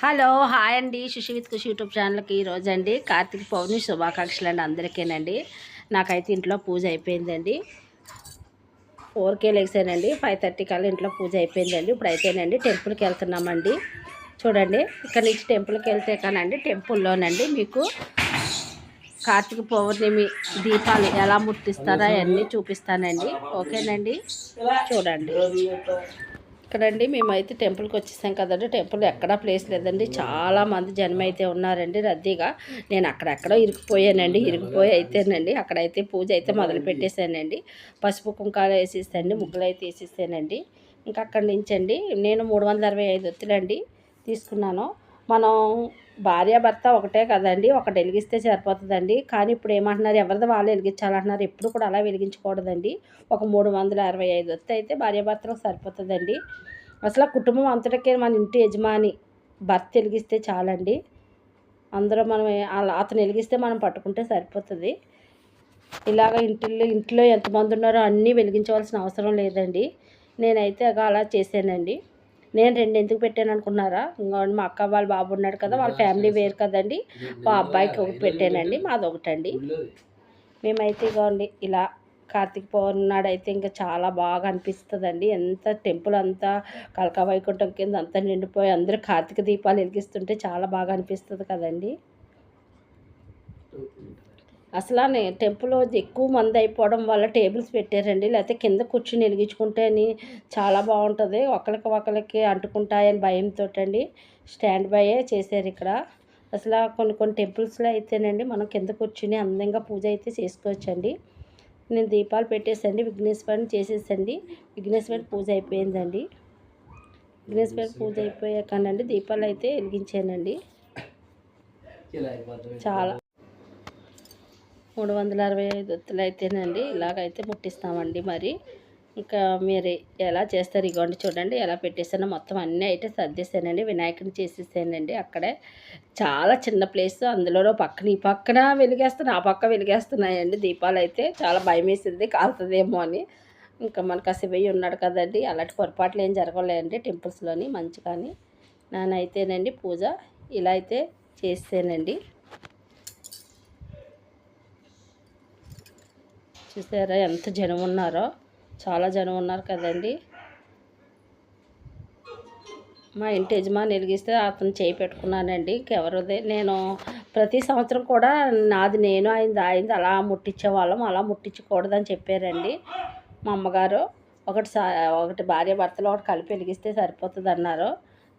Hello hi అండి. Sushee with Kushi YouTube ఛానల్కి ఈరోజు అండి కార్తీక పౌర్ణమి శుభాకాంక్షలు అండి అందరికీనండి. నాకైతే ఇంట్లో పూజ అయిపోయిందండి. 4కే లెగ్సానండి. 5:30 కల్లా ఇంట్లో పూజ అయిపోయిందండి. ఇప్పుడు అయితేనండి టెంపుల్కి వెళ్తున్నామండి. చూడండి ఇక్కడ నుంచి టెంపుల్కి వెళ్తే కానండి టెంపుల్లోనండి మీకు కార్తీక పౌర్ణమి దీపాలు ఎలా ముట్టిస్తారో అవన్నీ చూపిస్తానండి. ఓకేనండి, చూడండి. ఇక్కడండి మేమైతే టెంపుల్కి వచ్చేసాం కదండి. టెంపుల్ ఎక్కడా ప్లేస్ లేదండి. చాలామంది జనం అయితే ఉన్నారండి రద్దీగా. నేను అక్కడెక్కడో ఇరికిపోయానండి. ఇరికిపోయి అయితేనండి అక్కడైతే పూజ అయితే మొదలు పెట్టేశానండి. పసుపు కుంకాలు వేసేసానండి, ముగ్గులు అయితే వేసేసానండి. ఇంకా అక్కడి నుంచి అండి నేను 365 ఒత్తులండి తీసుకున్నాను. మనం భార్యాభర్త ఒకటే కదండి, ఒకటి వెలిగిస్తే సరిపోతుందండి. కానీ ఇప్పుడు ఏమంటున్నారు, ఎవరిది వాళ్ళు వెలిగించాలంటున్నారు. ఎప్పుడు కూడా అలా వెలిగించకూడదండి. ఒక 365 ఒత్తి అయితే భార్యాభర్తలకు సరిపోతుందండి. అసలు కుటుంబం అంతటికే మన ఇంటి యజమాని భర్త వెలిగిస్తే చాలండి. అందరూ మనం అతను వెలిగిస్తే మనం పట్టుకుంటే సరిపోతుంది. ఇలాగ ఇంట్లో ఎంతమంది ఉన్నారో అన్నీ వెలిగించవలసిన అవసరం లేదండి. నేనైతే అలా చేశానండి. నేను 2 ఎందుకు పెట్టాను అనుకున్నారా? ఇంకోండి మా అక్క వాళ్ళ బాబు ఉన్నాడు కదా, వాళ్ళ ఫ్యామిలీ వేరు కదండి. మా అబ్బాయికి ఒకటి పెట్టానండి, మాది ఒకటండి. మేమైతే ఇగోండి ఇలా కార్తీక పౌర్ణమి నాడు అయితే ఇంకా చాలా బాగా అనిపిస్తుందండి. ఎంత టెంపుల్ అంతా కలకా వైకుంఠం కింద అంతా నిండిపోయి అందరూ కార్తీక దీపాలు వెలిగిస్తుంటే చాలా బాగా అనిపిస్తుంది కదండి. అసలు టెంపుల్ ఎక్కువ మంది అయిపోవడం వల్ల టేబుల్స్ పెట్టారండి. లేకపోతే కింద కూర్చుని వెలిగించుకుంటే అని చాలా బాగుంటుంది. ఒకరికి అంటుకుంటాయని భయంతో అండి స్టాండ్ బైయే చేశారు ఇక్కడ. అసలు కొన్ని టెంపుల్స్లో అయితేనండి మనం కింద కూర్చుని అందంగా పూజ అయితే చేసుకోవచ్చండి. నేను దీపాలు పెట్టేసండి, విఘ్నేశ్వరుని చేసేసండి. విఘ్నేశ్వరుని పూజ అయిపోయిందండి. విఘ్నేశ్వరుని పూజ అయిపోయాకనండి దీపాలు అయితే వెలిగించానండి. చాలా 365 ఒత్తులు అయితేనండి ఇలాగైతే ముట్టిస్తామండి. మరి ఇంకా మీరు ఎలా చేస్తారు ఇగోండి చూడండి ఎలా పెట్టేసానో. మొత్తం అన్నీ అయితే సర్దేశానండి. వినాయకుడిని చేసేసానండి. అక్కడే చాలా చిన్న ప్లేస్, అందులోనూ పక్కన ఈ పక్కన వెలిగేస్తున్నాయి, ఆ పక్క వెలిగేస్తున్నాయండి దీపాలు. అయితే చాలా భయం వేసింది కాలుతుందేమో అని. ఇంకా మనకు ఆ శివయ్య ఉన్నాడు కదండి, అలాంటి పొరపాట్లు ఏం జరగలేండి టెంపుల్స్లోని మంచిగాని. నానైతేనండి పూజ ఇలా అయితే చేసానండి. చూసారా ఎంత జనం ఉన్నారో, చాలా జనం ఉన్నారు కదండి. మా ఇంటి యజమాని వెలిగిస్తే అతను చేయి పెట్టుకున్నానండి. ఇంకెవరిదే నేను ప్రతి సంవత్సరం కూడా నాది నేను అయింది అలా ముట్టించేవాళ్ళం. అలా ముట్టించకూడదని చెప్పారండి మా అమ్మగారు. ఒకటి భార్య భర్తలు ఒకటి కలిపి వెలిగిస్తే సరిపోతుంది అన్నారు.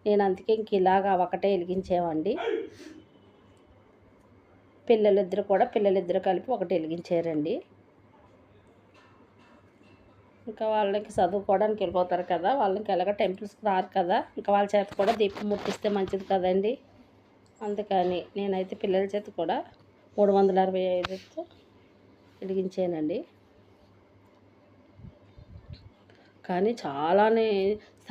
నేను అందుకే ఇంక ఇలాగా ఒకటే వెలిగించేవండి. పిల్లలిద్దరు కలిపి ఒకటి వెలిగించారండి. ఇంకా వాళ్ళకి చదువుకోవడానికి వెళ్ళిపోతారు కదా, వాళ్ళకి ఎలాగ టెంపుల్స్కి రారు కదా, ఇంకా వాళ్ళ చేత కూడా దీపం ముట్టిస్తే మంచిది కదండి. అందుకని నేనైతే పిల్లల చేత కూడా 365తో వెలిగించానండి. కానీ చాలానే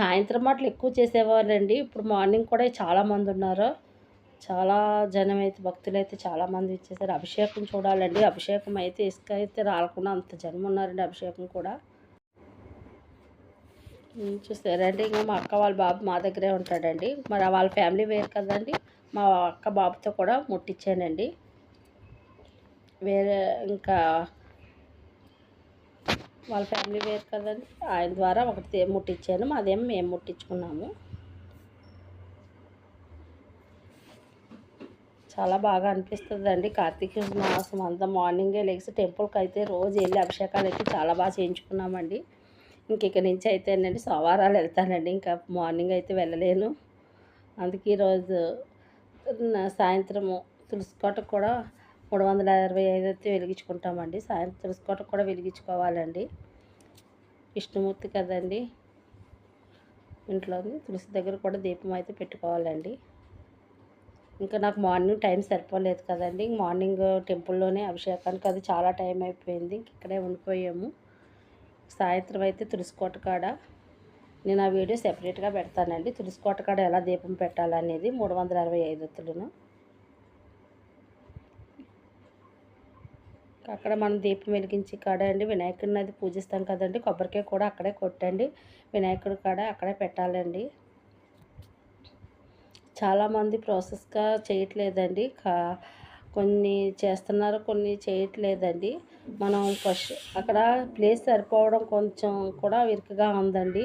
సాయంత్రం మాటలు ఎక్కువ చేసేవాళ్ళండి. ఇప్పుడు మార్నింగ్ కూడా చాలామంది ఉన్నారు. చాలా జనం అయితే భక్తులు అయితే చాలామంది ఇచ్చేసారు. అభిషేకం చూడాలండి. అభిషేకం అయితే ఇసుక అయితే రాలకుండా అంత జనం ఉన్నారండి. అభిషేకం కూడా చూసారండి. ఇంకా మా అక్క వాళ్ళ బాబు మా దగ్గరే ఉంటాడండి. మరి వాళ్ళ ఫ్యామిలీ వేరు కదండి. మా అక్క బాబుతో కూడా ముట్టించానండి. వేరే ఇంకా వాళ్ళ ఫ్యామిలీ వేరు కదండి, ఆయన ద్వారా ఒకటి ముట్టించాను. మాదేమో మేము ముట్టించుకున్నాము. చాలా బాగా అనిపిస్తుందండి. కార్తీక మాసం అంతా మార్నింగే లేచి టెంపుల్కి అయితే రోజు వెళ్ళి అభిషేకాలు అయితే చాలా బాగా చేయించుకున్నామండి. ఇంక నుంచి అయితేనండి సోమవారాలు వెళ్తానండి. ఇంకా మార్నింగ్ అయితే వెళ్ళలేను. అందుకే ఈరోజు సాయంత్రము తులసికోటకు కూడా 365 అయితే వెలిగించుకుంటామండి. సాయంత్రం తులసికోటకు కూడా వెలిగించుకోవాలండి. విష్ణుమూర్తి కదండి, ఇంట్లోని తులసి దగ్గర కూడా దీపం అయితే పెట్టుకోవాలండి. ఇంకా నాకు మార్నింగ్ టైం సరిపోలేదు కదండి. మార్నింగ్ టెంపుల్లోనే అభిషేకానికి అది చాలా టైం అయిపోయింది. ఇక్కడే ఉండిపోయాము. సాయంత్రం అయితే తులసికోట కాడ నేను ఆ వీడియో సెపరేట్గా పెడతానండి. తులసికోట కాడ ఎలా దీపం పెట్టాలనేది 365 ఒత్తులను. అక్కడ మనం దీపం వెలిగించి కాడ అండి వినాయకుడిని అది పూజిస్తాం కదండి. కొబ్బరికాయ కూడా అక్కడే కొట్టండి, వినాయకుడి కాడ అక్కడే పెట్టాలండి. చాలామంది ప్రాసెస్గా చేయట్లేదండి. కొన్ని చేస్తున్నారు, కొన్ని చేయట్లేదండి. మనం ఫస్ట్ అక్కడ ప్లేస్ సరిపోవడం కొంచెం కూడా ఇరుకుగా ఉందండి.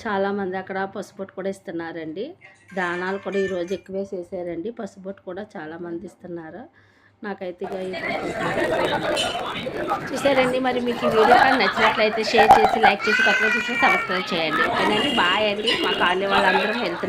చాలామంది అక్కడ పసుపొట్టు కూడా ఇస్తున్నారండి. దానాలు కూడా ఈరోజు ఎక్కువే చేశారండి. పసుపొట్టు కూడా చాలామంది ఇస్తున్నారు. నాకైతే చూసారండి. మరి మీకు ఈ వీడియో కానీ నచ్చినట్లయితే షేర్ చేసి, లైక్ చేసి, కొత్తగా చూసి సబ్స్క్రైబ్ చేయండి. ఓకేనండి. బాయ్ అండి. మా కాలనీ వాళ్ళందరం వెళ్తున్నారు.